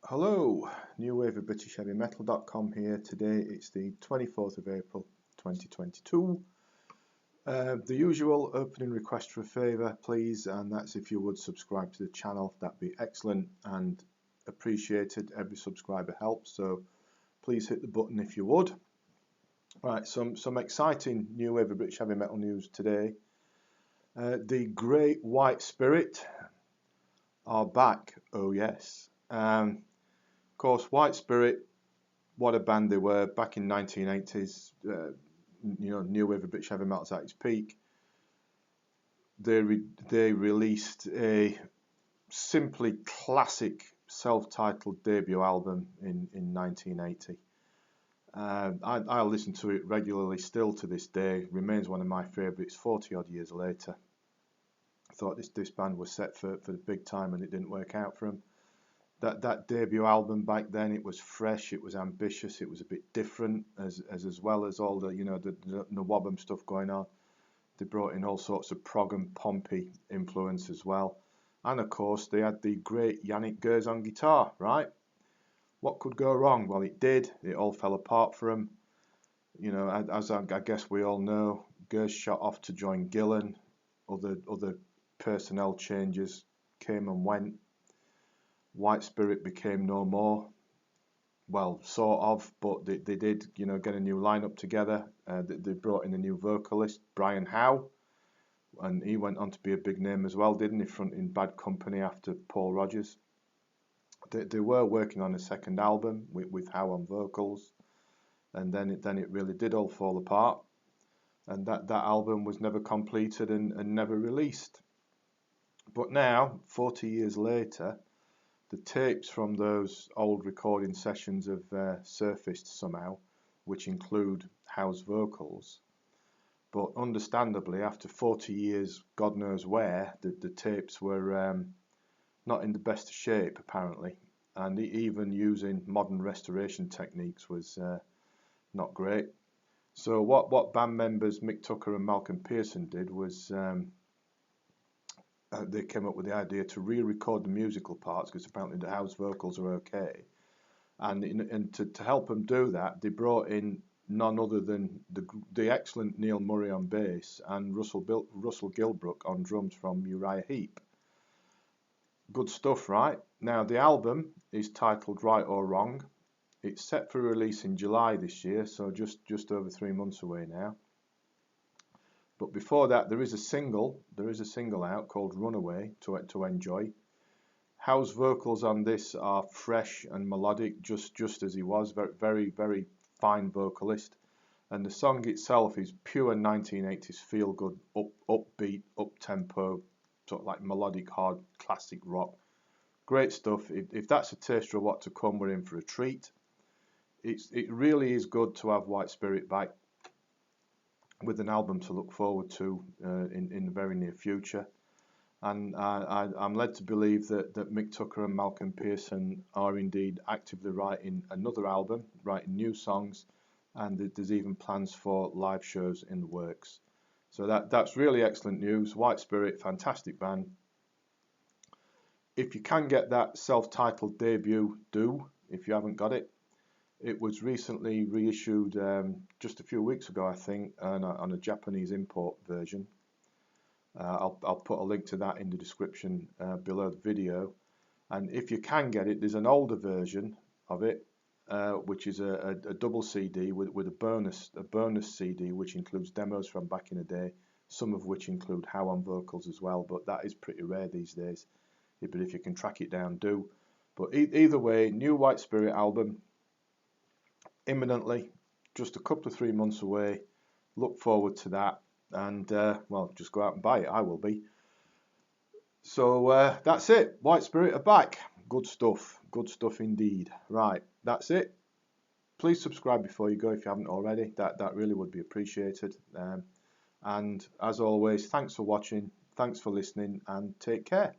Hello, New Wave of British Heavy Metal.com here. Today it's the 24th of April 2022. The usual opening request for a favour, please, and that's if you would subscribe to the channel. That'd be excellent and appreciated. Every subscriber helps, so please hit the button if you would. Right, some exciting New Wave of British Heavy Metal news today. The Great White Spirit are back. Oh yes. Of course, White Spirit, what a band they were back in 1980s. New Wave of British Heavy Metal's at its peak. They released a simply classic self-titled debut album in 1980. I listen to it regularly still to this day. Remains one of my favourites 40 odd years later. I thought this band was set for the big time and it didn't work out for them. That debut album back then, it was fresh, it was ambitious, it was a bit different, as well as all the the Wobham stuff going on. They brought in all sorts of prog and pompy influence as well, and of course they had the great Yannick Gers on guitar. Right, what could go wrong? Well, it did. It all fell apart for him. You know, as I guess we all know, Gers shot off to join Gillan. Other personnel changes came and went. White Spirit became no more. Well, sort of, but they did, get a new lineup together. They brought in a new vocalist, Brian Howe, and he went on to be a big name as well, didn't he? Fronting Bad Company after Paul Rodgers. They were working on a second album with Howe on vocals, and then it really did all fall apart, and that album was never completed and never released. But now, 40 years later, the tapes from those old recording sessions have surfaced somehow, which include Howe's vocals. But understandably, after 40 years, God knows where, the tapes were not in the best shape, apparently. And even using modern restoration techniques was not great. So what band members Mick Tucker and Malcolm Pearson did was they came up with the idea to re-record the musical parts, because apparently the Howe's vocals are okay, and to help them do that, they brought in none other than the excellent Neil Murray on bass and Russell Gilbrook on drums from Uriah Heep. Good stuff, right? Now the album is titled Right or Wrong. It's set for release in July this year, so just over 3 months away now. But before that, there is a single out called Runaway to enjoy. Howe's vocals on this are fresh and melodic, just as he was. Very, very fine vocalist. And the song itself is pure 1980s feel-good, upbeat, up-tempo, sort of like melodic, hard, classic rock. Great stuff. If that's a taster of what to come, we're in for a treat. It really is good to have White Spirit back, with an album to look forward to in the very near future. And I'm led to believe that Mick Tucker and Malcolm Pearson are indeed actively writing another album, writing new songs, and there's even plans for live shows in the works. So that's really excellent news. White Spirit, fantastic band. If you can get that self-titled debut, do, if you haven't got it. It was recently reissued just a few weeks ago, I think, on a Japanese import version. I'll put a link to that in the description below the video. And if you can get it, there's an older version of it, which is a double CD with a bonus CD, which includes demos from back in the day, some of which include Howe on vocals as well. But that is pretty rare these days. But if you can track it down, do. But either way, new White Spirit album. Imminently, just a couple of 3 months away. Look forward to that, and well, just go out and buy it. I will be. So that's it. White Spirit are back. Good stuff indeed. Right, that's it. Please subscribe before you go if you haven't already. That really would be appreciated. And as always, thanks for watching, thanks for listening, and take care.